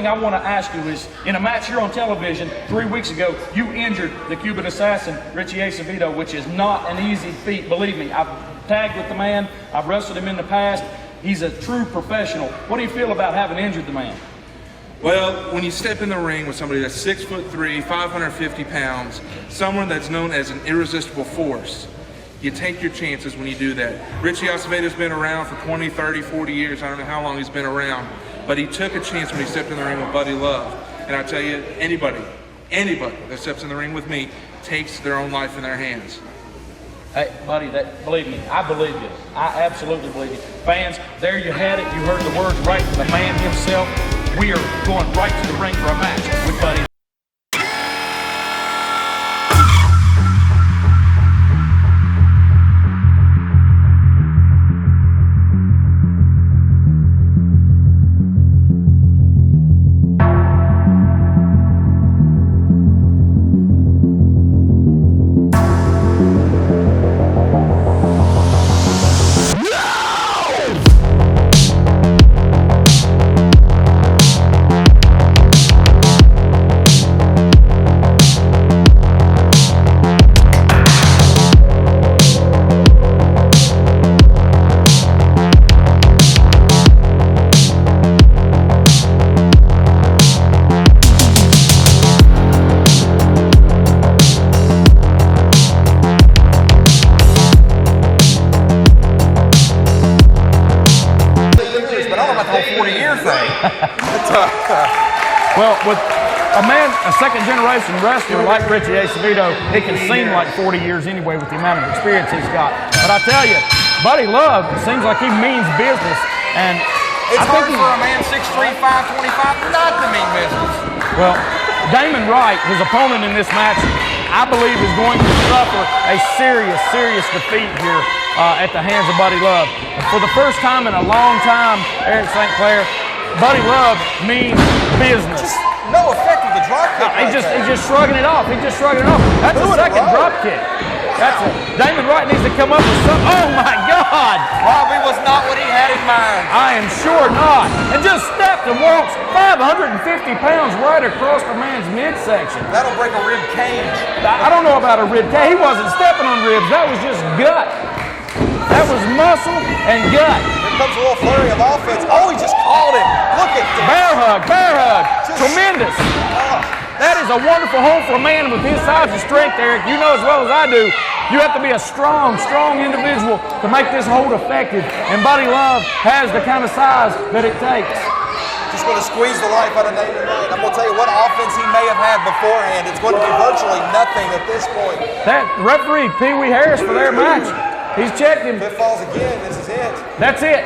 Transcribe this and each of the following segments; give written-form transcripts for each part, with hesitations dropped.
thing I want to ask you is, in a match here on television 3 weeks ago, you injured the Cuban assassin, Richie Acevedo, which is not an easy feat. Believe me, I've tagged with the man. I've wrestled him in the past. He's a true professional. What do you feel about having injured the man? Well, when you step in the ring with somebody that's 6'3", 550 pounds, someone that's known as an irresistible force, you take your chances when you do that. Richie Acevedo's been around for 20, 30, 40 years. I don't know how long he's been around, but he took a chance when he stepped in the ring with Buddy Love. And I tell you, anybody that steps in the ring with me takes their own life in their hands. Hey, buddy, believe me, I believe you. I absolutely believe you. Fans, there you had it. You heard the words right from the man himself. We are going right to the ring for a match with Buddy. Well, with a second-generation wrestler like Richie Acevedo, it can seem like 40 years anyway with the amount of experience he's got. But I tell you, Buddy Love seems like he means business, and it's hard for a man 6'3", 525 not to mean business. Well, Damon Rite, his opponent in this match, I believe is going to suffer a serious defeat here at the hands of Buddy Love. For the first time in a long time, Eric Sinclair, Buddy Love means business. Just no effect with the drop kick. He's just shrugging it off. He's just shrugging it off. That's a second drop kick. That's it. Damon Rite needs to come up with something. Oh my God! Probably was not what he had in mind. I am sure not. And just stepped and walks 550 pounds right across the man's midsection. That'll break a rib cage. I don't know about a rib cage. He wasn't stepping on ribs. That was just gut. That was muscle and gut. Here comes a little flurry of offense. Oh, he just called him. Look at this. Bear hug. Tremendous. That is a wonderful home for a man with his size and strength, Eric. You know as well as I do, you have to be a strong individual to make this hold effective. And Buddy Love has the kind of size that it takes. Just going to squeeze the life out of Damon Rite. I'm going to tell you what offense he may have had beforehand. It's going to be virtually nothing at this point. That referee, Pee Wee Harris, for their match, he's checked him. If it falls again, this is it. That's it.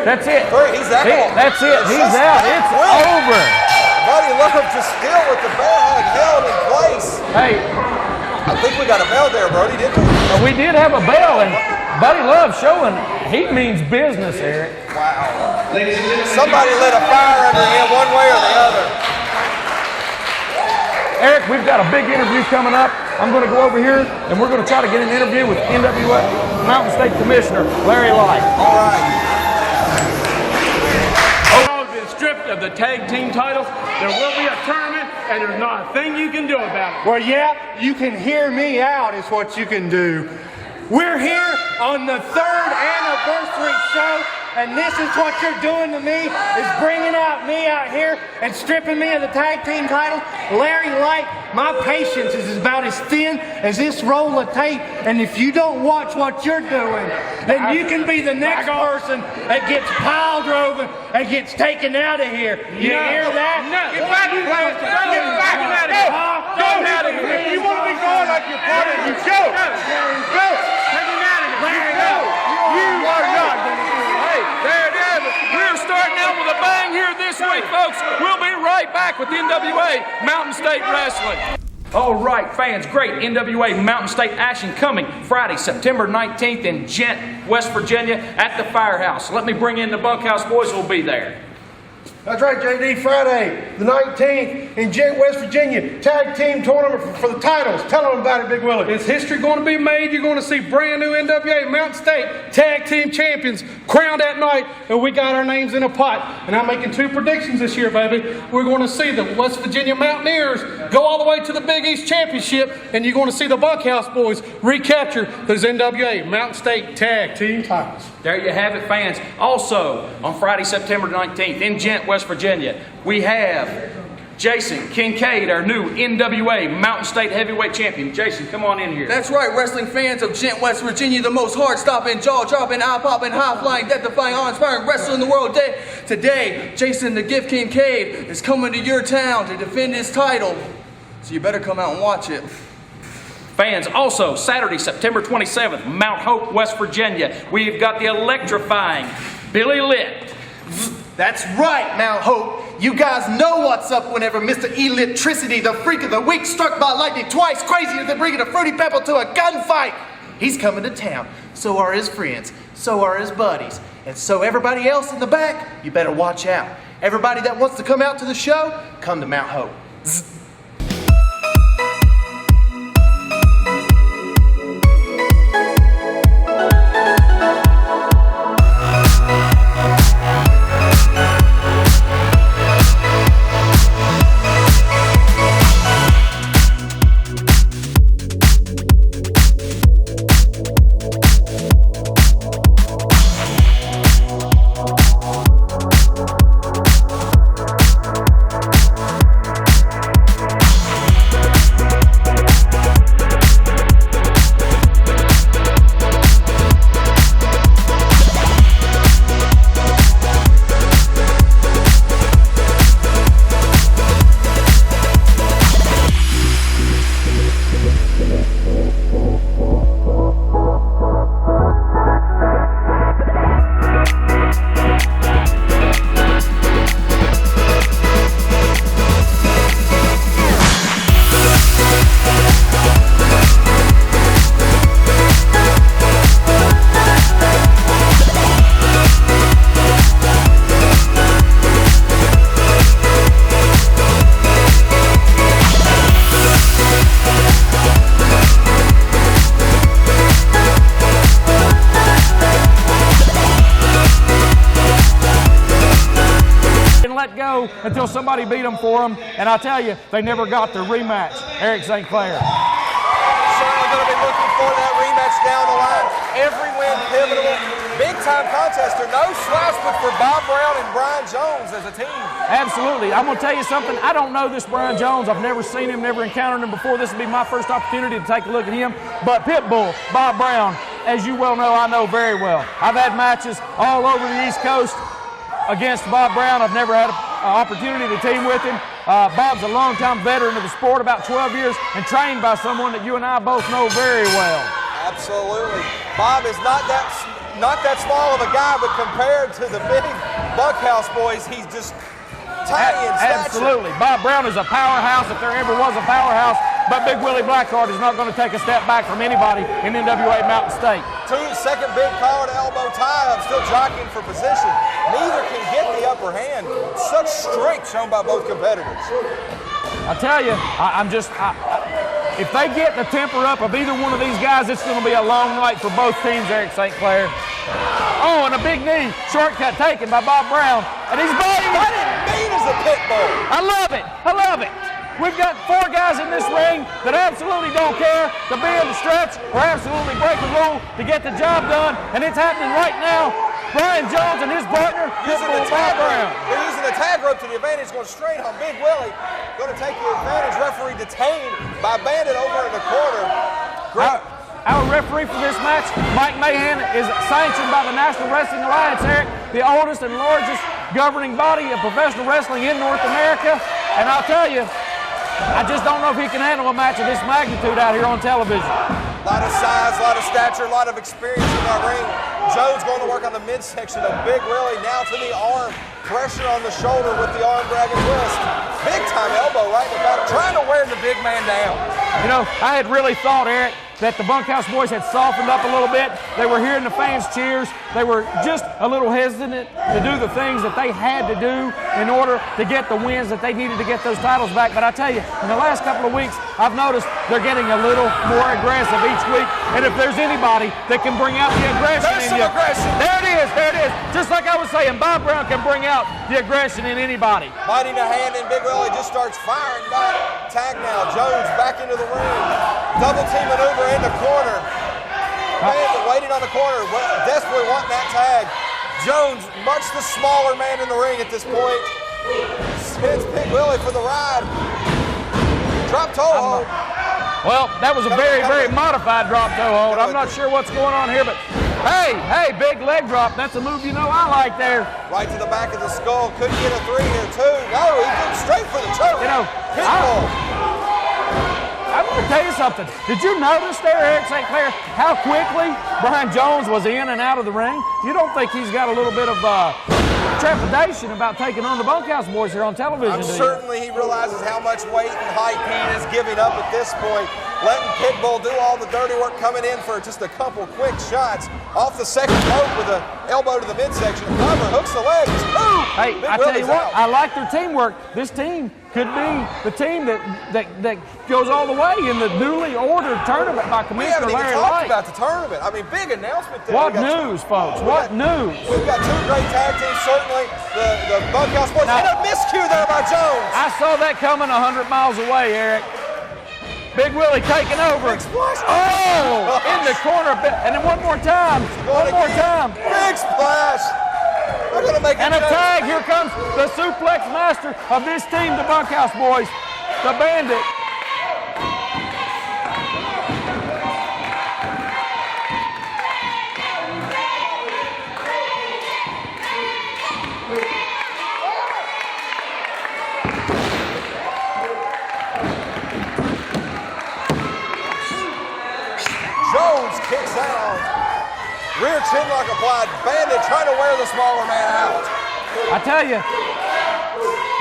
That's it. He's out. That's it. He's out. It's over. Buddy Love just still with the bear hug held in place. Hey. I think we got a bell there, Brody, didn't we? We did have a bell, and Buddy Love showing he means business, Eric. Wow. Somebody lit a fire under him one way or the other. Eric, we've got a big interview coming up. I'm going to go over here, and we're going to try to get an interview with NWA Mountain State Commissioner Larry Rite. All right. Stripped of the tag team titles. There will be a tournament, and there's not a thing you can do about it. Well, yeah, you can hear me out is what you can do. We're here on the 3rd anniversary show, and this is what you're doing to me, is bringing me out here and stripping me of the tag team title. Larry Rite, my patience is about as thin as this roll of tape, and if you don't watch what you're doing, then you can be the next person that gets pile driven and gets taken out of here. You hear that? No. Get back in here. Get back out of here. Go out of here. You want to be going like you're part of you go. Go. Take him out of here. Larry, go. You are not going to do it. Hey, there it is. We're starting out with a bang here this week, folks. We'll be right back with NWA Mountain State Wrestling. All right, fans, great NWA Mountain State action coming Friday, September 19th in Gent, West Virginia at the Firehouse. Let me bring in the Bunkhouse boys who will be there. That's right, JD. Friday the 19th in Gent, West Virginia. Tag team tournament for the titles. Tell them about it, Big Willie. Is history going to be made? You're going to see brand new NWA Mountain State Tag Team Champions crowned that night, and we got our names in a pot. And I'm making 2 predictions this year, baby. We're going to see the West Virginia Mountaineers go all the way to the Big East Championship, and you're going to see the Bunkhouse boys recapture those NWA Mountain State Tag Team titles. There you have it, fans. Also, on Friday, September 19th, in Gent, West Virginia, we have Jason Kincaid, our new NWA Mountain State Heavyweight Champion. Jason, come on in here. That's right, wrestling fans of Gent, West Virginia, the most heart-stopping, jaw-dropping, eye-popping, high-flying, death-defying, awe-inspiring wrestler in the world. Today, Jason the Gift Kincaid is coming to your town to defend his title. So you better come out and watch it. Fans, also Saturday, September 27th, Mount Hope, West Virginia, we've got the electrifying Billy Litt. That's right, Mount Hope. You guys know what's up whenever Mr. Electricity, the freak of the week, struck by lightning twice, crazier than bringing a fruity pebble to a gunfight. He's coming to town. So are his friends. So are his buddies. And so everybody else in the back, you better watch out. Everybody that wants to come out to the show, come to Mount Hope. Zzz. Until somebody beat them for them, and I tell you, they never got their rematch. Eric Sinclair. Certainly going to be looking for that rematch down the line. Every win pivotal, big-time contest. No slouch, but for Bob Brown and Brian Jones as a team. Absolutely. I'm going to tell you something. I don't know this Brian Jones. I've never seen him, never encountered him before. This will be my first opportunity to take a look at him. But Pitbull, Bob Brown, as you well know, I know very well. I've had matches all over the East Coast against Bob Brown. I've never had an opportunity to team with him. Bob's a longtime veteran of the sport, about 12 years, and trained by someone that you and I both know very well. Absolutely. Bob is not that small of a guy, but compared to the big Bunkhouse boys, he's just tiny in stature. Absolutely. Bob Brown is a powerhouse if there ever was a powerhouse, but Big Willie Blackheart is not going to take a step back from anybody in NWA Mountain State. Second big collar to elbow tie. I'm still jockeying for position. Neither can get the upper hand. Such strength shown by both competitors. I tell you, if they get the temper up of either one of these guys, it's going to be a long night for both teams, Eric St. Clair. Oh, and a big knee shortcut taken by Bob Brown. And he's biting. What it mean as a pit bull? I love it. I love it. We've got 4 guys in this ring that absolutely don't care to be in the stretch or absolutely break the rule to get the job done, and it's happening right now. Brian Jones and his partner, Pitbull, Bob Brown. They're using the tag rope to the advantage, going straight on Big Willie. Going to take the advantage. Referee detained by Bandit over in the corner. Our referee for this match, Mike Mahan, is sanctioned by the National Wrestling Alliance, Eric, the oldest and largest governing body of professional wrestling in North America. And I'll tell you, I just don't know if he can handle a match of this magnitude out here on television. A lot of size, a lot of stature, a lot of experience in that ring. Jones going to work on the midsection of Big Willie, now to the arm. Pressure on the shoulder with the arm drag and twist. Big time elbow right in the back, trying to wear the big man down. You know, I had really thought, Eric, that the Bunkhouse boys had softened up a little bit. They were hearing the fans' cheers. They were just a little hesitant to do the things that they had to do in order to get the wins that they needed to get those titles back. But I tell you, in the last couple of weeks, I've noticed they're getting a little more aggressive each week. And if there's anybody that can bring out the aggression There's in some you, aggression. there it is, there it is. Just like I was saying, Bob Brown can bring out the aggression in anybody. Biting a hand, and Big Willie just starts firing back. Tag now. Jones back into the ring. Double team maneuver in the corner. Bandit waiting on the corner, desperately wanting that tag. Jones, much the smaller man in the ring at this point, sends Big Willie for the ride. Drop toe hold. Well, that was a very, very modified drop toe hold. I'm not sure what's going on here, but hey, big leg drop. That's a move you know I like there. Right to the back of the skull. Couldn't get a 3 here, too. No, he went straight for the choke. You know, Pitbull. I'm going to tell you something. Did you notice there, Eric St. Clair, how quickly Brian Jones was in and out of the ring? You don't think he's got a little bit of trepidation about taking on the Bunkhouse boys here on television? Certainly he realizes how much weight and height he is giving up at this point. Letting Pitbull do all the dirty work, coming in for just a couple quick shots. Off the second rope with an elbow to the midsection. Cover, hooks the legs. Ooh! Hey, I tell you what, I like their teamwork. This team could be the team that goes all the way in the newly ordered tournament by Commissioner Larry We haven't even talked Light. about the tournament. I mean, big announcement there. What news, folks? What news? We've got 2 great tag teams, certainly. The Bunkhouse boys. And a miscue there by Jones. I saw that coming 100 miles away, Eric. Big Willie taking over. Big splash. Oh, in the corner. And then one more time. One more time. Big splash. They're going to make And a tag. Here comes the suplex master of this team, the Bunkhouse boys, the Bandit. Jones kicks out. Rear chin lock applied. Bandit trying to wear the smaller man out. I tell you,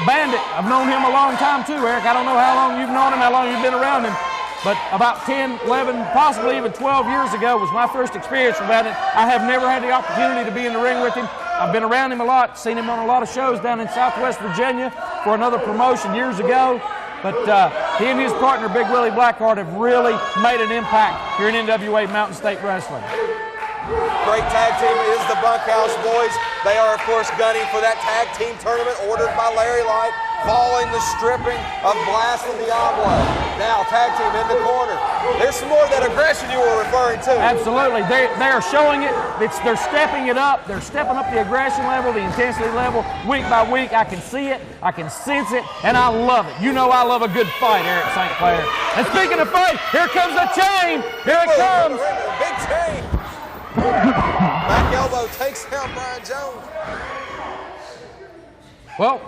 Bandit, I've known him a long time too, Eric. I don't know how long you've known him, how long you've been around him, but about 10, 11, possibly even 12 years ago was my first experience with Bandit. I have never had the opportunity to be in the ring with him. I've been around him a lot, seen him on a lot of shows down in Southwest Virginia for another promotion years ago. But he and his partner, Big Willie Blackheart, have really made an impact here in NWA Mountain State Wrestling. Great tag team is the Bunkhouse boys. They are, of course, gunning for that tag team tournament ordered by Larry Light, following the stripping of Blast and Diablo. Now, tag team in the corner. There's some more of that aggression you were referring to. Absolutely. They are showing it. They're stepping it up. They're stepping up the aggression level, the intensity level, week by week. I can see it. I can sense it. And I love it. You know I love a good fight, Eric St. Clair. And speaking of fight, here comes the chain. Here it comes. Big chain. Back elbow takes down Brian Jones. Well,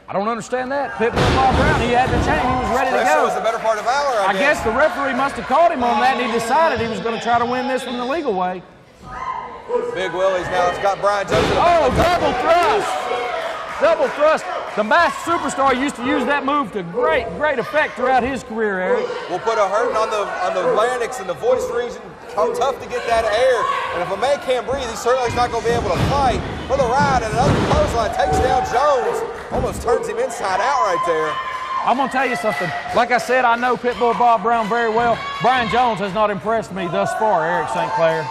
I don't understand that. Pitbull Bob Brown, he had the chain. He was ready to Pressure go. was the better part of valor, I guess the referee must have caught him on that, and he decided he was going to try to win this one the legal way. Big Willie's now. It's got Brian Jones. Oh, double thrust. Double thrust. The masked superstar used to use that move to great effect throughout his career, Eric. We'll put a hurting on the larynx and the voice region. How tough to get that air. And if a man can't breathe, he certainly is not going to be able to fight. For the ride, and another clothesline takes down Jones. Almost turns him inside out right there. I'm going to tell you something. Like I said, I know Pitbull Bob Brown very well. Brian Jones has not impressed me thus far, Eric St. Clair.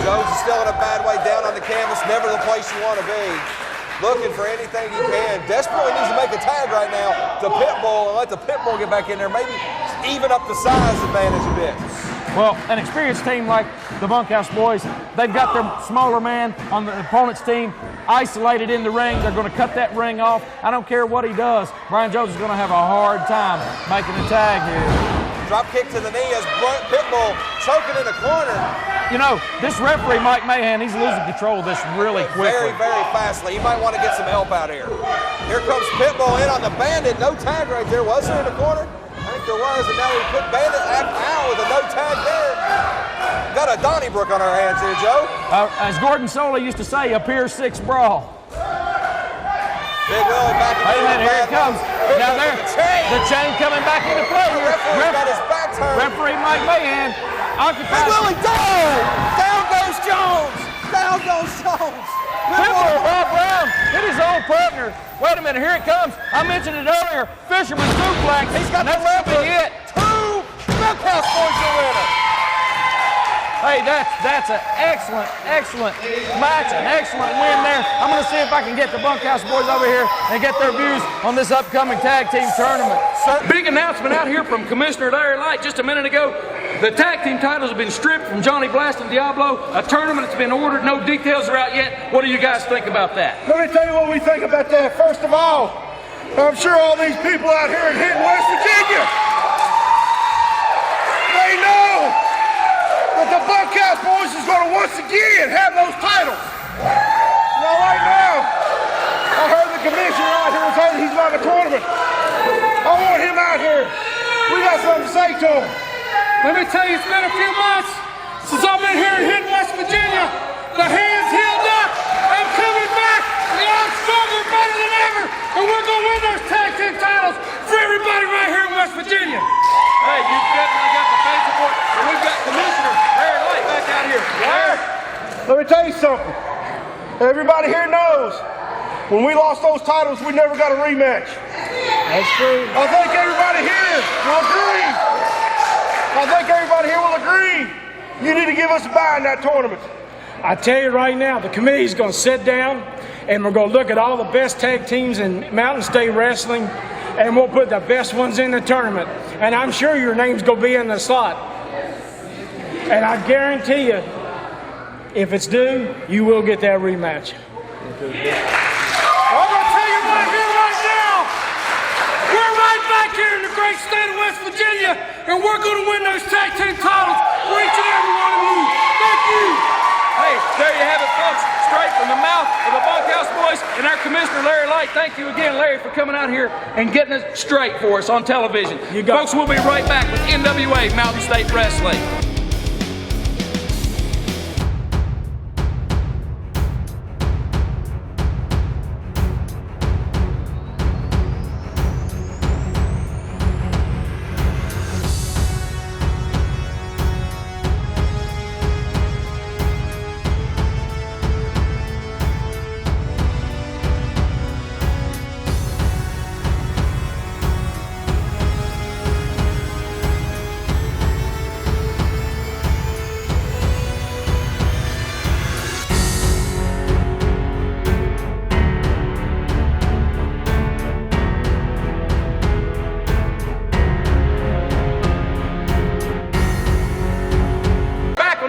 Jones is still in a bad way down on the canvas. Never the place you want to be. Looking for anything he can. Desperately needs to make a tag right now to Pitbull and let the Pitbull get back in there. Maybe even up the size advantage a bit. Well, an experienced team like the Bunkhouse boys, they've got their smaller man on the opponent's team isolated in the ring. They're going to cut that ring off. I don't care what he does. Brian Jones is going to have a hard time making a tag here. Drop kick to the knee as Pitbull choking in the corner. You know, this referee, Mike Mahan, he's losing control of this really quickly. Very, very fastly. He might want to get some help out here. Here comes Pitbull in on the Bandit. No tag right there. Was there in the corner? I think there was, and now we put Bandit out with a no tag there. Got a Donnybrook on our hands here, Joe. As Gordon Soley used to say, a Pier 6 brawl. Big Willie back in. Wait a minute, here it comes. Now there, the chain coming back into play here. The referee got his back turn. Referee Mike Mahan occupies. Willie down! Down goes Jones! Down goes Jones! Pitbull Bob Brown hit his own partner. Wait a minute, here it comes. I mentioned it earlier. Fisherman suplex. He's got the That's lever. it. Two Bunkhouse boys are winner. Hey, that's an excellent match, an excellent win there. I'm going to see if I can get the Bunkhouse boys over here and get their views on this upcoming tag team tournament. Big announcement out here from Commissioner Larry Light just a minute ago. The tag team titles have been stripped from Johnny Blast and Diablo. A tournament has been ordered. No details are out yet. What do you guys think about that? Let me tell you what we think about that. First of all, I'm sure all these people out here in Hinton, West Virginia, they know that the Bunkhouse boys is going to once again have those titles. Now, right now, I heard the commissioner out here say that he's not in the tournament. I want him out here. We got something to say to him. Let me tell you, it's been a few months since I've been here in Hinton, West Virginia. The hands healed up. I'm coming back. I'm stronger, better than ever. And we're going to win those tag team titles for everybody right here in West Virginia. Hey, you've definitely got the fan support. And we've got Commissioner Larry Light back out here. Larry? Let me tell you something. Everybody here knows when we lost those titles, we never got a rematch. That's true. I think everybody here will agree. I think everybody here will agree. You need to give us a bye in that tournament. I tell you right now, the committee's going to sit down and we're going to look at all the best tag teams in Mountain State Wrestling and we'll put the best ones in the tournament. And I'm sure your name's going to be in the slot. And I guarantee you, if it's due, you will get that rematch. I'm going to tell you right here, right now, we're right back here in the great state of West Virginia, and we're going to win those tag team titles for each and every one of you. Thank you. Hey, there you have it, folks. Straight from the mouth of the Bunkhouse boys and our Commissioner Larry Light. Thank you again, Larry, for coming out here and getting it straight for us on television. Folks, we'll be right back with NWA Mountain State Wrestling.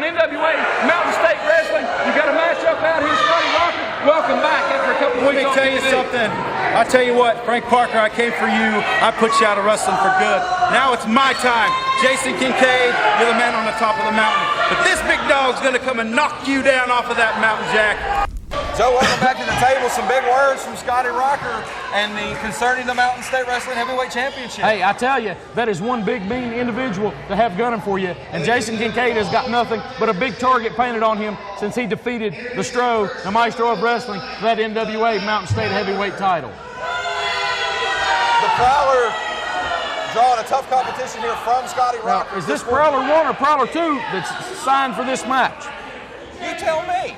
NWA Mountain State Wrestling. You got a matchup out here, Scotty Rocker. Welcome back after a couple of weeks. Let me tell you something. I tell you what, Frank Parker, I came for you. I put you out of wrestling for good. Now it's my time. Jason Kincaid, you're the man on the top of the mountain. But this big dog's gonna come and knock you down off of that mountain, Jack. Joe, welcome back to the table. Some big words from Scotty Rocker and concerning the Mountain State Wrestling Heavyweight Championship. Hey, I tell you, that is one big, mean individual to have gunning for you. And Jason Kincaid has got nothing but a big target painted on him since he defeated the Maestro of Wrestling, for that NWA Mountain State Heavyweight title. The Prowler drawing a tough competition here from Scotty Rocker. Now, is this Prowler 1 or Prowler 2 that's signed for this match? You tell me.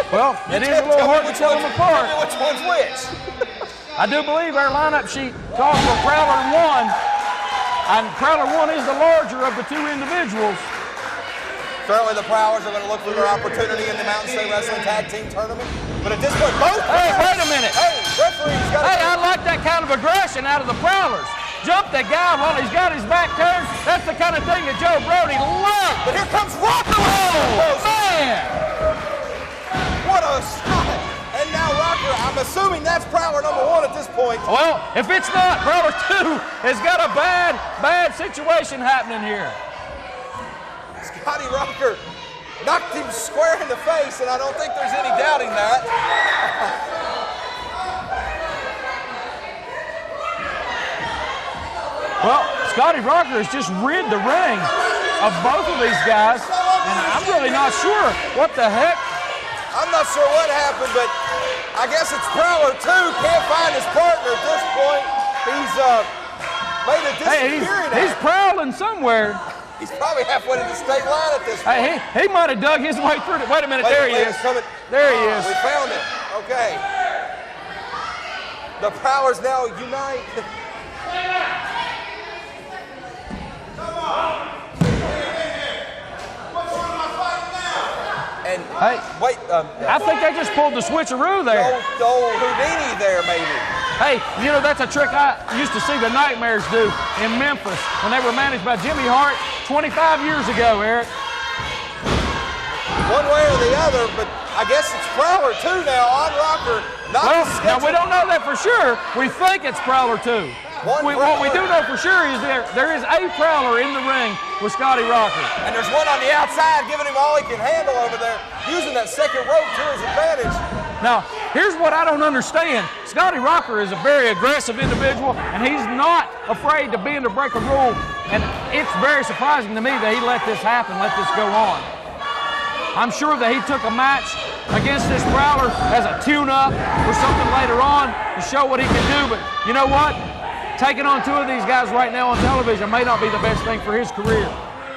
Well, it is a little hard to tell them apart. Which one's which? I do believe our lineup sheet calls for Prowler 1, and Prowler 1 is the larger of the two individuals. Certainly the Prowlers are going to look for their opportunity in the Mountain State Wrestling Tag Team Tournament. But at this point, both Hey, wait a minute. Hey, referee's got Hey, I like that kind of aggression out of the Prowlers. Jump that guy while he's got his back turned. That's the kind of thing that Joe Brody loves. But here comes Rocker! Oh, man! What a shot! And now Rocker, I'm assuming that's Prowler number 1 at this point. Well, if it's not, Prowler 2 has got a bad situation happening here. Scotty Rocker knocked him square in the face, and I don't think there's any doubting that. Well, Scotty Rocker has just rid the ring of both of these guys, and I'm really not sure what the heck. I'm not sure what happened, but I guess it's Prowler 2 can't find his partner at this point. made a Hey, disappearing he's act. prowling somewhere. He's probably halfway to the state line at this point. Hey, he might have dug his way through it. Wait a minute, there he is. Coming. There he is. We found him. Okay. The Prowlers now unite. And Hey, wait, I think they just pulled the switcheroo there. the old Houdini there, maybe. Hey, you know, that's a trick I used to see the Nightmares do in Memphis when they were managed by Jimmy Hart 25 years ago, Eric. One way or the other, but I guess it's Prowler 2 now on Rocker. Well, now we don't know that for sure. We think it's Prowler 2. What we do know for sure is there is a Prowler in the ring with Scotty Rocker. And there's one on the outside giving him all he can handle over there, using that second rope to his advantage. Now, here's what I don't understand. Scotty Rocker is a very aggressive individual, and he's not afraid to bend or break a rule. And it's very surprising to me that he let this happen, let this go on. I'm sure that he took a match against this Prowler as a tune-up or something later on to show what he can do. But you know what? Taking on two of these guys right now on television may not be the best thing for his career.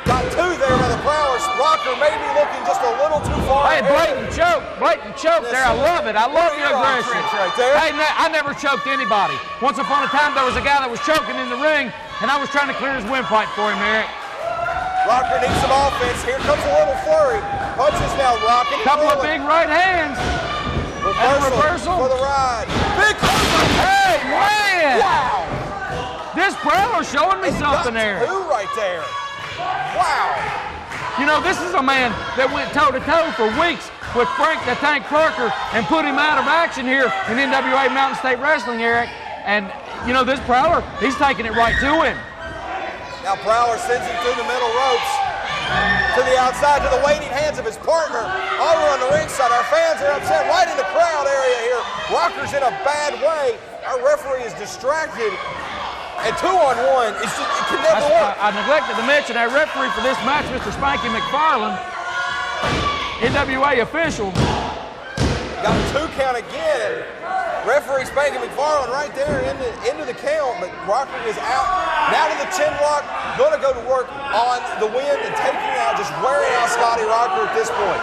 Got two there by the Prowlers. Rocker may be looking just a little too far. Hey, blatant choke there. I love it. I love the aggression. Right there. Hey, I never choked anybody. Once upon a time, there was a guy that was choking in the ring, and I was trying to clear his windpipe for him, Eric. Rocker needs some offense. Here comes a little flurry. Punches now rocking. Couple of big right hands. And a reversal. For the ride. Big clothesline. Hey, man! Wow. This Prowler's showing me something there. Two right there. Wow. You know, this is a man that went toe-to-toe for weeks with Frank the Tank Parker and put him out of action here in NWA Mountain State Wrestling, Eric. And, you know, this Prowler, he's taking it right to him. Now Prowler sends him through the middle ropes to the outside, to the waiting hands of his partner over on the ringside. Our fans are upset right in the crowd area here. Rocker's in a bad way. Our referee is distracted. And 2-on-1, it can never work. I neglected to mention our referee for this match, Mr. Spanky McFarland, NWA official. Got a 2 count again. Referee Spanky McFarland right there into the count, but Rocker is out. Now to the chin lock, going to go to work on the win and taking out, just wearing out Scotty Rocker at this point.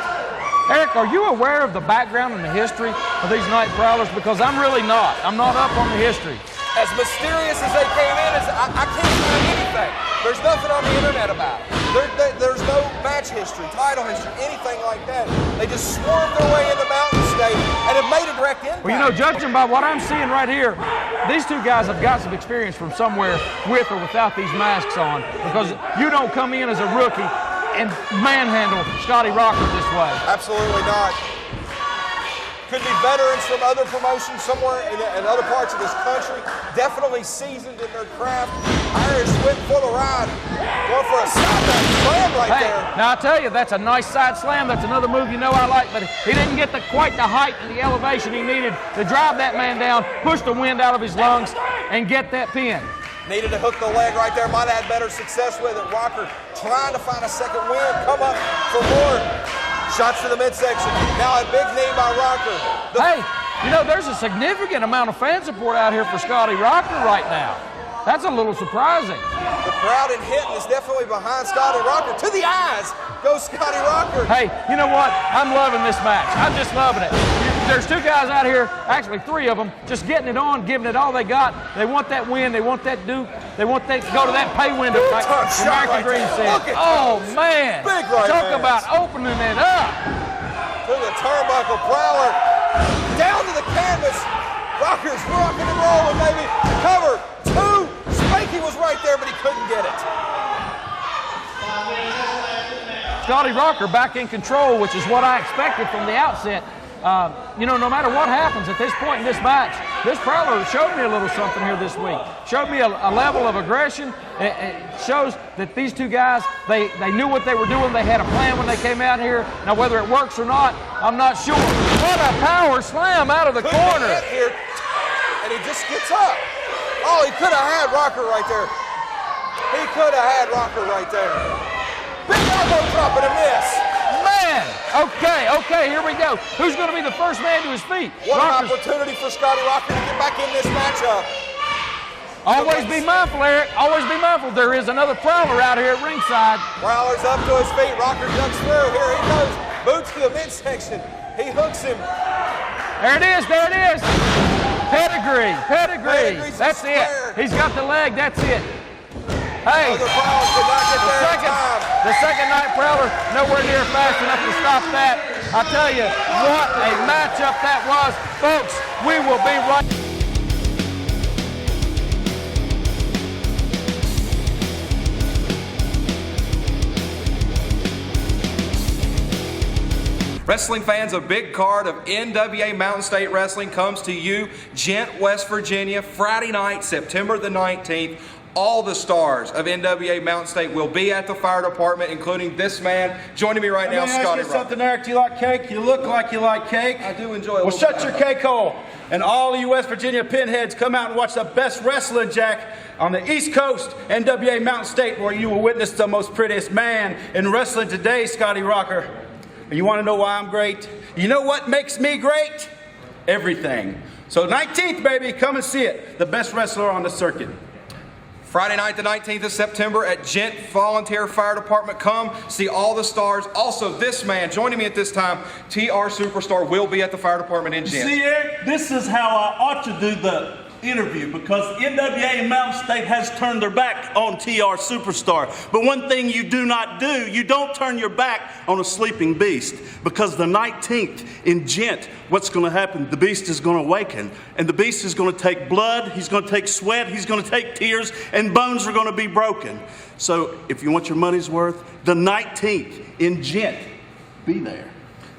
Eric, are you aware of the background and the history of these Night Prowlers? Because I'm really not. I'm not up on the history. As mysterious as they came in, I can't find anything. There's nothing on the internet about it. There's no match history, title history, anything like that. They just swarmed their way into Mountain State and have made a direct impact. Well, you know, judging by what I'm seeing right here, these two guys have got some experience from somewhere with or without these masks on, because you don't come in as a rookie and manhandle Scotty Rocker this way. Absolutely not. Could be veterans from other promotions somewhere in other parts of this country. Definitely seasoned in their craft. Irish whip for the ride. Going for a side slam right there. Now I tell you, that's a nice side slam. That's another move you know I like, but he didn't get quite the height and the elevation he needed to drive that man down, push the wind out of his lungs, and get that pin. Needed to hook the leg right there. Might have had better success with it. Rocker trying to find a second win. Come up for more. Shots to the midsection. Now a big knee by Rocker. Hey, you know, there's a significant amount of fan support out here for Scotty Rocker right now. That's a little surprising. The crowd in Hinton is definitely behind Scotty Rocker. To the eyes goes Scotty Rocker. Hey, you know what? I'm loving this match. I'm just loving it. There's two guys out here, actually 3 of them, just getting it on, giving it all they got. They want that win. They want that Duke. They want that to go to that pay window, like American Green said. Oh, man. Big right Talk hands. about opening it up. To the turnbuckle, Prowler down to the canvas. Rocker's rocking and rolling, baby. Cover 2. Spanky was right there, but he couldn't get it. Scotty Rocker back in control, which is what I expected from the outset. You know, no matter what happens at this point in this match, this Prowler showed me a little something here this week. Showed me a level of aggression. It shows that these two guys, they knew what they were doing. They had a plan when they came out here. Now, whether it works or not, I'm not sure. What a power slam out of the corner. Here, and he just gets up. Oh, he could have had Rocker right there. He could have had Rocker right there. Big elbow drop and a miss. Man, okay, here we go. Who's going to be the first man to his feet? What an opportunity for Scotty Rocker to get back in this matchup. Always be mindful, Eric. Always be mindful. There is another Prowler out here at ringside. Prowler's up to his feet. Rocker ducks through. Here he goes. Boots to the midsection. He hooks him. There it is. There it is. Pedigree. Pedigree. That's it. He's got the leg. That's it. Hey, the Prowler could not get there in time. The second night Prowler nowhere near fast enough to stop that. I tell you, what a matchup that was. Folks, we will be right. Wrestling fans, a big card of NWA Mountain State Wrestling comes to you, Gent, West Virginia, Friday night, September the 19th. All the stars of NWA Mountain State will be at the fire department, including this man. Joining me right now, Scotty. Ask you something, Eric. Do you like cake? You look like you like cake. I do enjoy it. Well, shut your cake hole. And all of you West Virginia pinheads, come out and watch the best wrestling, Jack, on the East Coast, NWA Mountain State, where you will witness the most prettiest man in wrestling today, Scotty Rocker. And you want to know why I'm great? You know what makes me great? Everything. So 19th, baby, come and see it. The best wrestler on the circuit. Friday night, the 19th of September at Gent Volunteer Fire Department. Come see all the stars. Also, this man joining me at this time, TR Superstar, will be at the fire department in Gent. See, Eric, this is how I ought to do the interview, because NWA and Mountain State has turned their back on TR Superstar. But one thing you do not do, you don't turn your back on a sleeping beast, because the 19th in Gent, what's going to happen? The beast is going to awaken, and the beast is going to take blood, he's going to take sweat, he's going to take tears, and bones are going to be broken. So if you want your money's worth, the 19th in Gent, be there.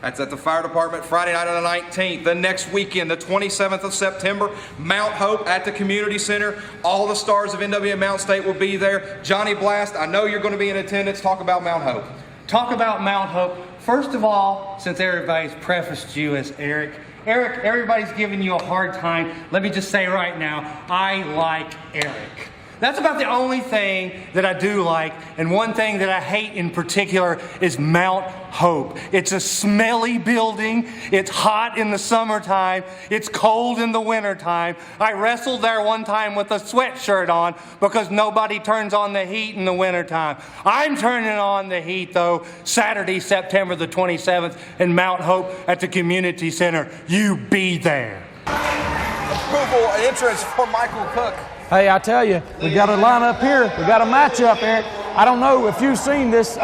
That's at the fire department Friday night on the 19th. The next weekend, the 27th of September, Mount Hope at the community center. All the stars of NWA Mountain State will be there. Johnny Blast, I know you're going to be in attendance. Talk about Mount Hope. Talk about Mount Hope. First of all, since everybody's prefaced you as Eric, everybody's giving you a hard time. Let me just say right now, I like Eric. That's about the only thing that I do like, and one thing that I hate in particular is Mount Hope. It's a smelly building, it's hot in the summertime, it's cold in the wintertime. I wrestled there one time with a sweatshirt on because nobody turns on the heat in the wintertime. I'm turning on the heat though, Saturday, September the 27th in Mount Hope at the community center. You be there. Approval entrance for Michael Cook. Hey, I tell you, we got a lineup here. We got a matchup, Eric. I don't know if you've seen this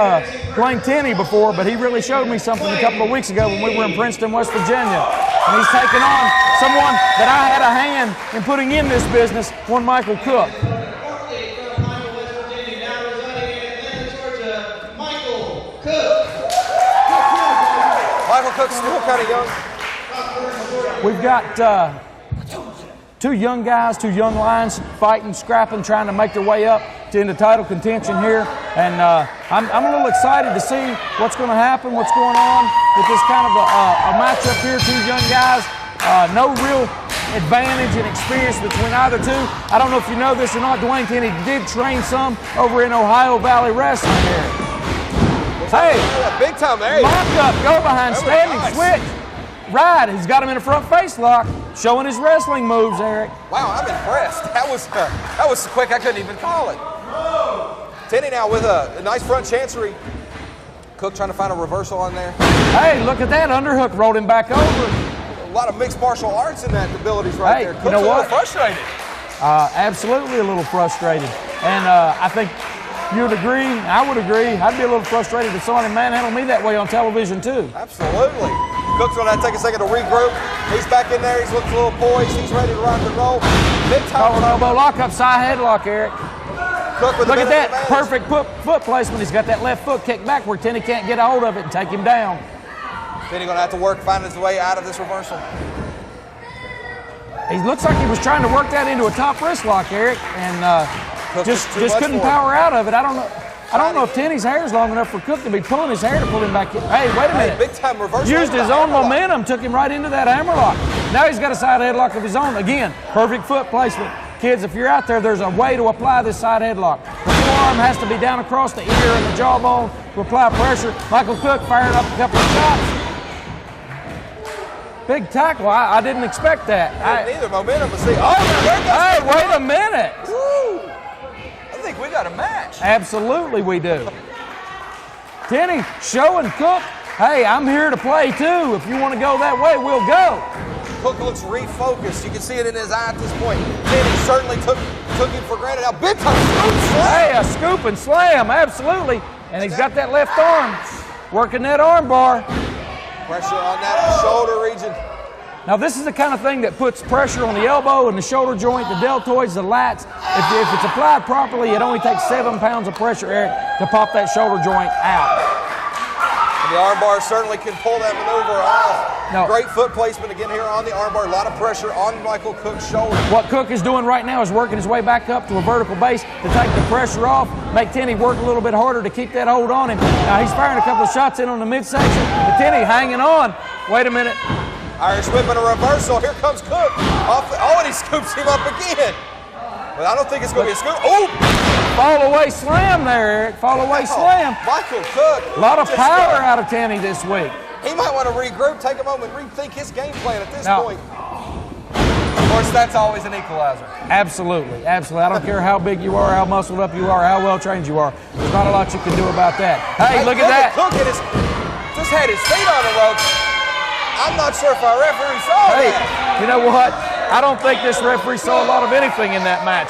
Dwayne Tenney before, but he really showed me something a couple of weeks ago when we were in Princeton, West Virginia. And he's taking on someone that I had a hand in putting in this business, one Michael Cook. Michael Cook's still kind of young. We've got two young guys, two young lions fighting, scrapping, trying to make their way up to into title contention here. And I'm a little excited to see what's going to happen, what's going on with this kind of a matchup here. Two young guys, no real advantage and experience between either two. I don't know if you know this or not, Dwayne Tenney did train some over in Ohio Valley Wrestling here. Hey, big time there. Lock up, go behind, standing switch. Ride, he's got him in a front face lock, showing his wrestling moves, Eric. Wow, I'm impressed. That was quick, I couldn't even call it. Tenney now with a nice front chancery. Cook trying to find a reversal on there. Hey, look at that underhook, rolled him back over. A lot of mixed martial arts in that abilities right there. Cook's you know what? A little frustrated. Absolutely a little frustrated. And I think you would agree, I would agree, I'd be a little frustrated if somebody manhandled me that way on television too. Absolutely. Cook's going to have to take a second to regroup. He's back in there. He's looking a little poised. He's ready to rock and roll. Big time. Elbow lock up, side headlock, Eric. Cook with Look at that perfect foot placement. He's got that left foot kicked back where Tenney can't get a hold of it and take him down. Tenney going to have to work, find his way out of this reversal. He looks like he was trying to work that into a top wrist lock, Eric, and just couldn't power out of it. I don't know if Tenney's hair is long enough for Cook to be pulling his hair to pull him back in. Hey, wait a minute. Big time reversal. Used his own momentum, took him right into that hammerlock. Now he's got a side headlock of his own. Again, perfect foot placement. Kids, if you're out there, there's a way to apply this side headlock. The forearm has to be down across the ear and the jawbone to apply pressure. Michael Cook firing up a couple of shots. Big tackle. I didn't expect that. Neither momentum to see. Oh, there goes. Hey, wait a minute. Woo. I think we got a match. Absolutely we do. Tenney showing Cook, hey, I'm here to play too. If you want to go that way, we'll go. Cook looks refocused. You can see it in his eye at this point. Tenney certainly took him for granted. Now, big time scoop slam. Hey, a scoop and slam, absolutely. And he's got that left arm, working that arm bar. Pressure on that shoulder region. Now, this is the kind of thing that puts pressure on the elbow and the shoulder joint, the deltoids, the lats. If it's applied properly, it only takes 7 pounds of pressure, Eric, to pop that shoulder joint out. And the arm bar certainly can pull that maneuver off. No. Great foot placement again here on the arm bar. A lot of pressure on Michael Cook's shoulder. What Cook is doing right now is working his way back up to a vertical base to take the pressure off, make Tenney work a little bit harder to keep that hold on him. Now, he's firing a couple of shots in on the midsection, but Tenney hanging on. Wait a minute. Irish whip and a reversal. Here comes Cook. And he scoops him up again. But I don't think it's going to be a scoop. Oh! Fall away slam there, Eric. Fall away slam. Michael Cook. A lot of power out of Tenney this week. He might want to regroup, take a moment, rethink his game plan at this point. Of course, that's always an equalizer. Absolutely, absolutely. I don't care how big you are, how muscled up you are, how well trained you are. There's not a lot you can do about that. Hey, look at that. Cook just had his feet on the ropes. I'm not sure if our referee saw that. You know what? I don't think this referee saw a lot of anything in that match.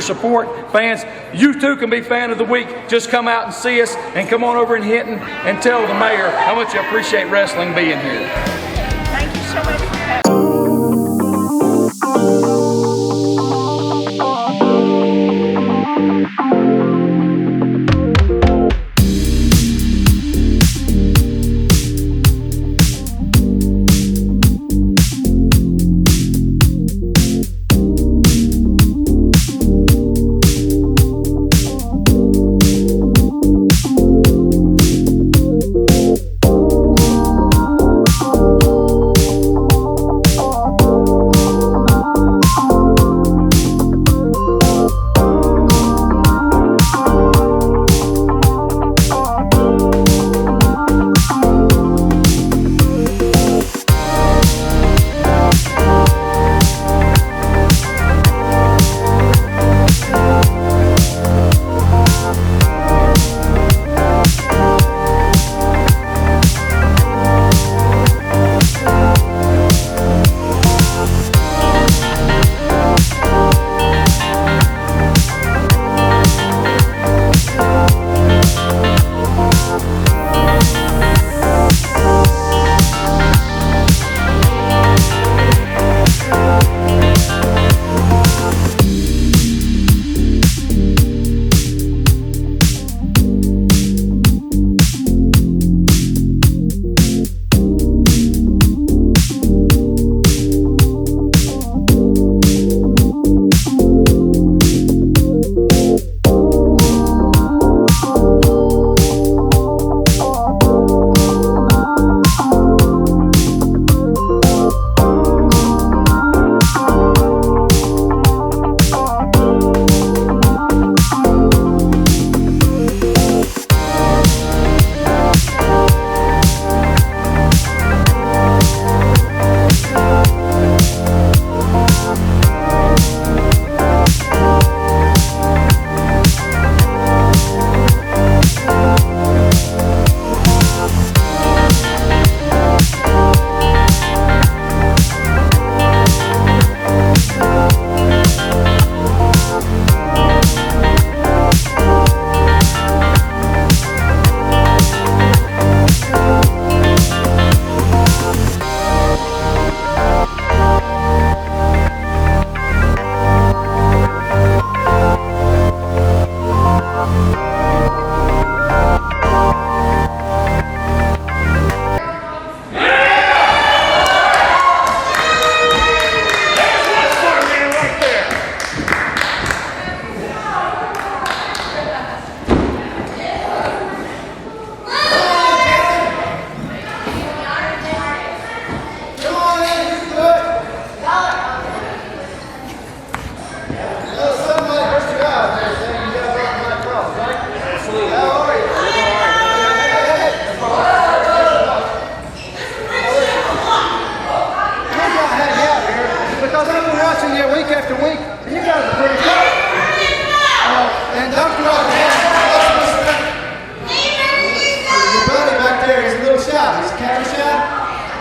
your support. Fans, you too can be fan of the week. Just come out and see us, and come on over in Hinton and tell the mayor how much you appreciate wrestling being here. Thank you so much for having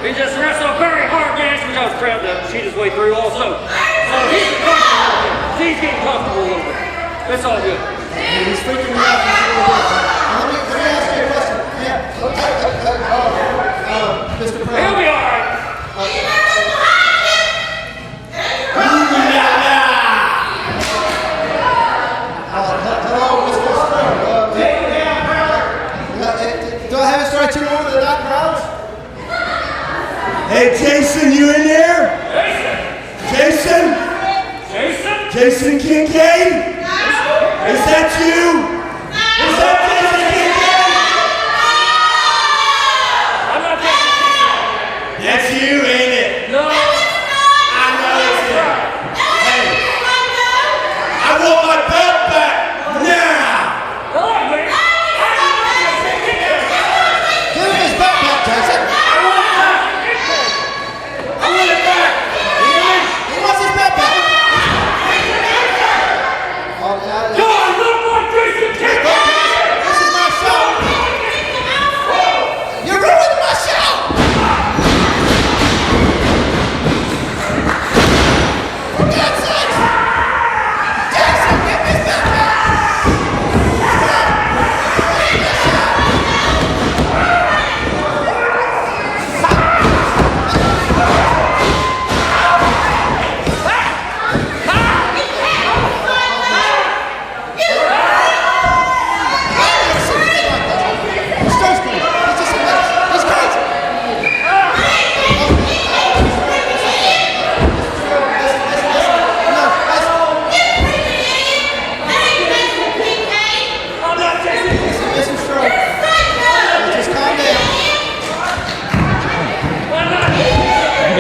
He just wrestled a very hard match, which I was proud to cheat his way through also. So he's comfortable. He's getting comfortable a little bit. That's all good. He's freaking me out. Let me ask you a question. Mr. Prowler. He'll be all right. Hello, Mr. Prowler. Do I have a stretcher over the Dr. Prowlers? Hey, Jason, you in there? Jason? Jason Kincaid? Is that you? Is that Jason Kincaid? I'm not Jason Kincaid. That's you, ain't it? No. I know it's him. Hey, I want my belt back now! Come on, man. Give him his belt back, Jason. I want it back. I want it back. You hear me? He wants his belt back. God, look like Jason Kincaid. This is my show. You're ruining my show.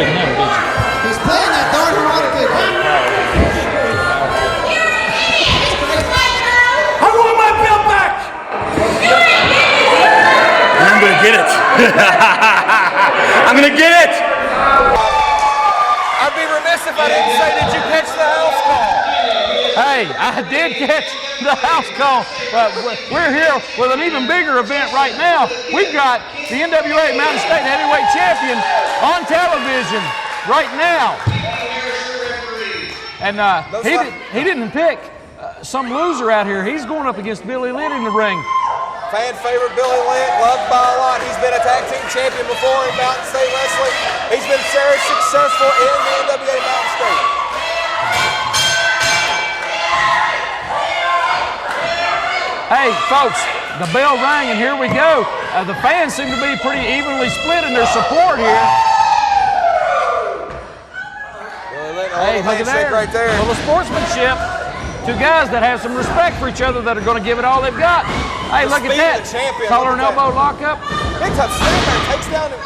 didn't know, did you? He's playing that darn harmonica again. I want my belt back! I'm going to get it. I'm going to get it. I'd be remiss if I didn't say, did you catch the house call? Hey, I did catch the house call, but we're here with an even bigger event right now. We've got the NWA Mountain State Heavyweight Champion on television right now. And he didn't pick some loser out here. He's going up against Billy Litt in the ring. Fan favorite Billy Litt, loved by a lot. He's been a tag team champion before in Mountain State Wrestling. He's been very successful in the NWA Mountain State. Hey, folks, the bell rang and here we go. The fans seem to be pretty evenly split in their support here. Hey, look at that. Right there. Well, the sportsmanship. Two guys that have some respect for each other that are going to give it all they've got. Hey, look at that. Collar and elbow lockup. Big time stand there, takes down and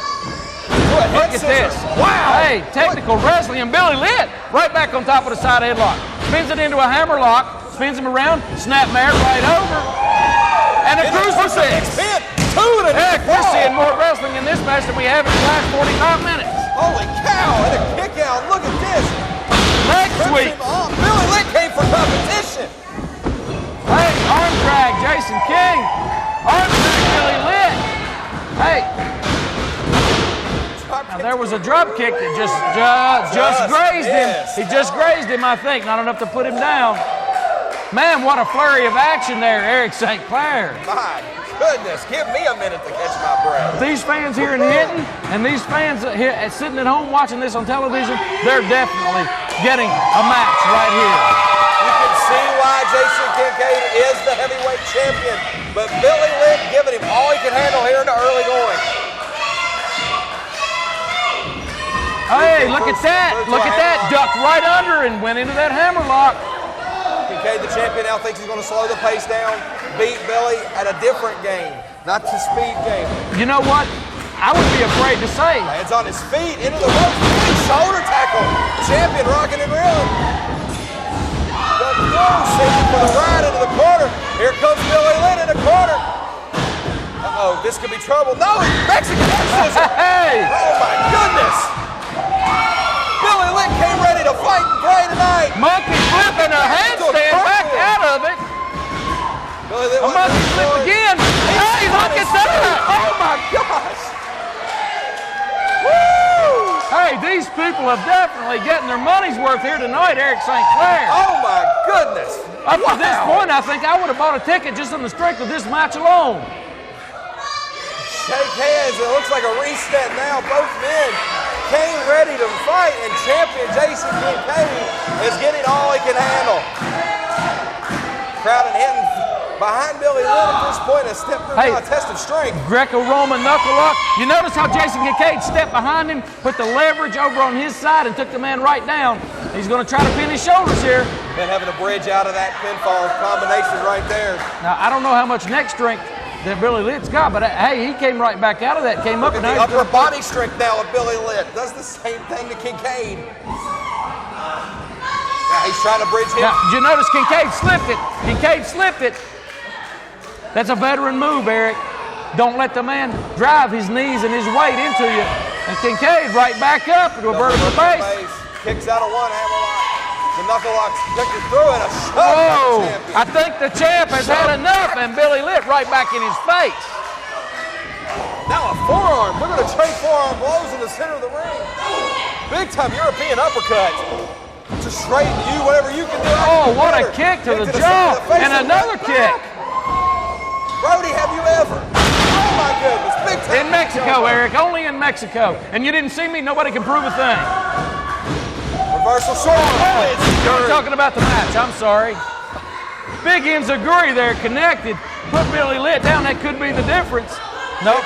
look at this. Wow. Hey, technical wrestling, and Billy Litt right back on top of the side headlock. Spins it into a hammer lock, spins him around, snapmare right over. And a crucifix. Heck, we're seeing more wrestling in this match than we have in the last 45 minutes. Holy cow, and a kick out. Look at this. Leg sweep. Billy Litt came for competition. Hey, arm drag, Jason King. Arm drag, Billy Litt. Hey. Now, there was a drop kick that just grazed him. He just grazed him, I think. Not enough to put him down. Man, what a flurry of action there, Eric Sinclair. My goodness, give me a minute to catch my breath. These fans here in Hinton and these fans here sitting at home watching this on television, they're definitely getting a match right here. You can see why Jason Kincaid is the heavyweight champion, but Billy Litt giving him all he can handle here in the early going. Hey, look at that. Look at that. Ducked right under and went into that hammer lock. Kincaid, the champion, now thinks he's going to slow the pace down, beat Billy at a different game, not the speed game. You know what? I would be afraid to say. Lands on his feet, into the ropes, big shoulder tackle. Champion rocking and reeling. The throw, safety for the ride into the corner. Here comes Billy Litt in the corner. Uh-oh, this could be trouble. No, Mexican scissor. Hey! Oh my goodness! Billy Litt came ready to fight and play tonight. Monkey flip and a handstand back out of it. Billy Litt a monkey flip again. Hey, look at that! Oh my gosh! Woo! Hey, these people have definitely getting their money's worth here tonight, Eric Sinclair. Oh my goodness! Up to this point, I think I would have bought a ticket just on the strength of this match alone. Shake hands. It looks like a reset now. Both men came ready to fight, and champion Jason Kincaid is getting all he can handle. Crowd and hitting behind Billy Litt at this point has stepped through a test of strength. Greco-Roman knuckle lock. You notice how Jason Kincaid stepped behind him, put the leverage over on his side, and took the man right down. He's going to try to pin his shoulders here. Been having a bridge out of that pinfall combination right there. Now, I don't know how much neck strength that Billy Litt's got, but hey, he came right back out of that, came up and the upper body strength now of Billy Litt. Does the same thing to Kincaid. Now he's trying to bridge him. Now, did you notice Kincaid slipped it? Kincaid slipped it. That's a veteran move, Eric. Don't let the man drive his knees and his weight into you. And Kincaid right back up into a vertical base. Kicks out of one hammer lock. The knuckle lock's kicked it through and a shove. Whoa! I think the champ has had enough, and Billy Litt right back in his face. Now a forearm. We're going to trade forearm blows in the center of the ring. Big time European uppercut. To straighten you, whatever you can do. Oh, what a kick to the jaw, and another kick. Brody, have you ever? Oh my goodness, big time. In Mexico, Eric, only in Mexico. And you didn't see me, nobody can prove a thing. Reversal short. You're talking about the match, I'm sorry. Big enziguri there connected. Put Billy Litt down, that could be the difference. Nope,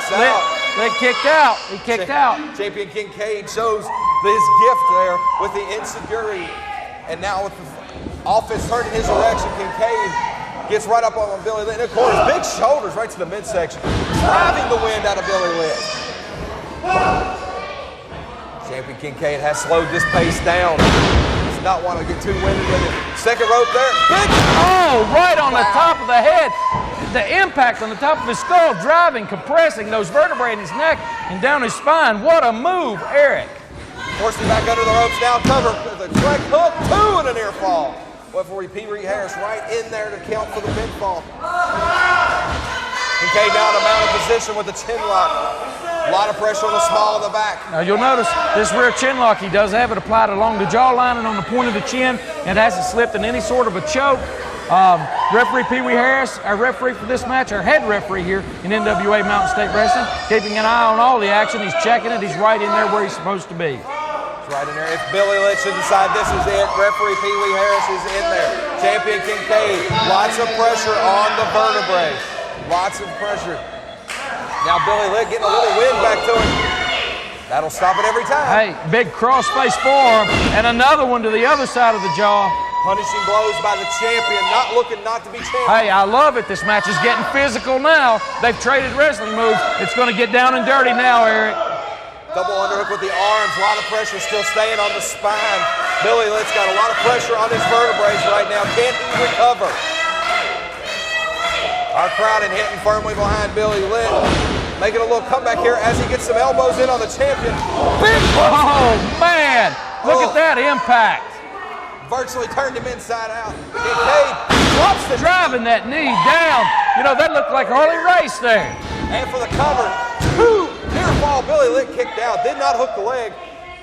Litt kicked out. He kicked out. Champion Kincaid shows his gift there with the enziguri. And now with the offense turned in his direction, Kincaid gets right up on Billy Litt. In the corner, big shoulders right to the midsection. Driving the wind out of Billy Litt. Champion Kincaid has slowed this pace down. Does not want to get too winded with it. Second rope there. Big. Oh, right on the top of the head. The impact on the top of his skull, driving, compressing those vertebrae in his neck and down his spine. What a move, Eric. Forcing back under the ropes now. Cover the direct hook. 2 and a near fall. Went for Pee Wee Harris right in there to count for the pinfall. Kincaid now in a mounted position with the chin lock. A lot of pressure on the small of the back. Now you'll notice this rear chin lock, he does have it applied along the jawline and on the point of the chin. It hasn't slipped in any sort of a choke. Referee Pee Wee Harris, our referee for this match, our head referee here in NWA Mountain State Wrestling, keeping an eye on all the action. He's checking it. He's right in there where he's supposed to be. It's right in there. If Billy Litt should decide this is it, referee Pee Wee Harris is in there. Champion Kincaid, lots of pressure on the vertebrae. Lots of pressure. Now Billy Litt getting a little wind back to him. That'll stop it every time. Hey, big cross-face forearm and another one to the other side of the jaw. Punishing blows by the champion, not looking not to be champion. Hey, I love it. This match is getting physical now. They've traded wrestling moves. It's going to get down and dirty now, Eric. Double underhook with the arms. A lot of pressure still staying on the spine. Billy Litt's got a lot of pressure on his vertebrae right now. Can he recover? Our crowd and hitting firmly behind Billy Litt. Making a little comeback here as he gets some elbows in on the champion. Big oh, man. Look at that impact. Virtually turned him inside out. Kincaid drops the driving that knee down. You know, that looked like Harley Race there. And for the cover, 2 near fall. Billy Litt kicked out. Did not hook the leg.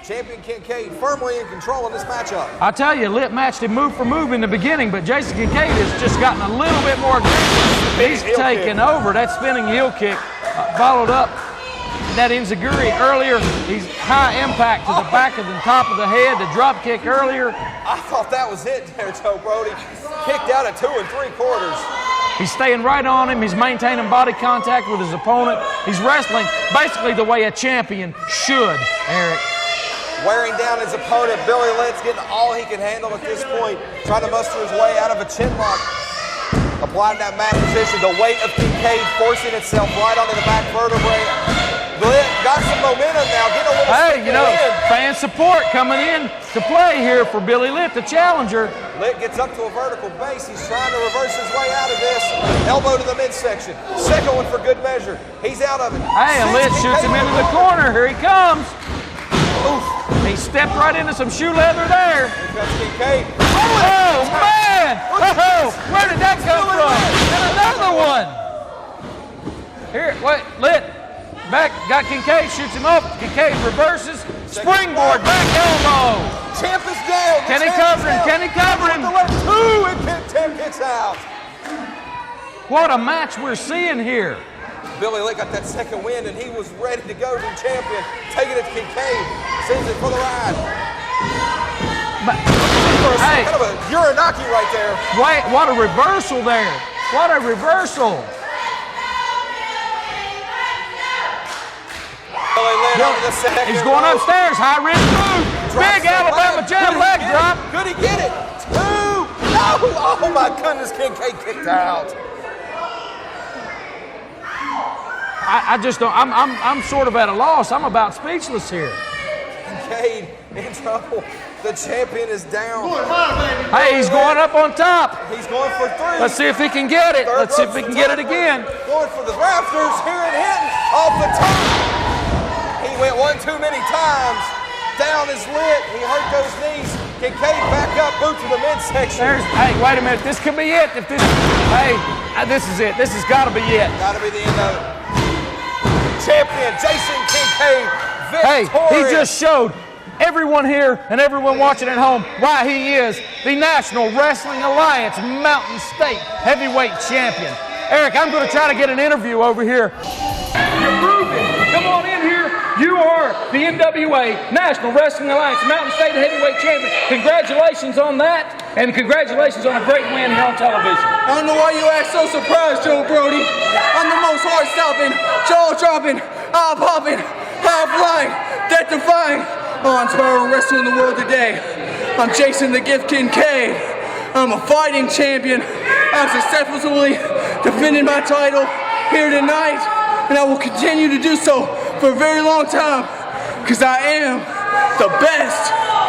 Champion Kincaid firmly in control in this matchup. I tell you, Litt matched him move for move in the beginning, but Jason Kincaid has just gotten a little bit more aggressive. He's taken over. That spinning heel kick followed up that enziguri earlier. He's high impact to the back of the top of the head. The drop kick earlier. I thought that was it there, Joe Brody. Kicked out at 2 3/4. He's staying right on him. He's maintaining body contact with his opponent. He's wrestling basically the way a champion should, Eric. Wearing down his opponent. Billy Litt's getting all he can handle at this point. Trying to muster his way out of a chin lock. Applying that mat position. The weight of Kincaid forcing itself right onto the back vertebrae. Litt got some momentum now. Getting a little hey, you know, fan support coming in to play here for Billy Litt, the challenger. Litt gets up to a vertical base. He's trying to reverse his way out of this. Elbow to the midsection. Second one for good measure. He's out of it. Hey, and Litt shoots him into the corner. Here he comes. Oof. He stepped right into some shoe leather there. Here comes Kincaid. Oh, man! Oh, where did that come from? And another one. Here, wait, Litt. Back, got Kincaid, shoots him up. Kincaid reverses. Springboard, back elbow. Champ is down. Can he cover him? Can he cover him? 2 and 10 gets out. What a match we're seeing here. Billy Litt got that second win, and he was ready to go to the champion. Taking it to Kincaid. Sends it for the ride. Hey, kind of a Uranaki right there. Wait, what a reversal there. What a reversal. He's going upstairs. High risk move. Big Alabama jab leg drop. Could he get it? 2. No! Oh my goodness, Kincaid kicked out. I just don't. I'm sort of at a loss. I'm about speechless here. Kincaid in trouble. The champion is down. Hey, he's going up on top. He's going for 3. Let's see if he can get it. Let's see if he can get it again. Going for the rafters. Here and hitting off the top. He went 1 too many times. Down is Litt. He hurt those knees. Kincaid back up, boot to the midsection. Hey, wait a minute. This could be it. If this, hey, this is it. This has got to be it. Got to be the end of it. Champion Jason Kincaid, victorious. Hey, he just showed everyone here and everyone watching at home why he is the National Wrestling Alliance Mountain State Heavyweight Champion. Eric, I'm going to try to get an interview over here. You proved it. Come on in here. You are the NWA National Wrestling Alliance Mountain State Heavyweight Champion. Congratulations on that, and congratulations on a great win here on television. I don't know why you act so surprised, Joe Brody. I'm the most heart-stopping, jaw-dropping, eye-popping, high-flying, death-defying, awe-inspiring wrestler in the world today. I'm Jason the Gift Kincaid. I'm a fighting champion. I'm successfully defending my title here tonight, and I will continue to do so for a very long time, because I am the best.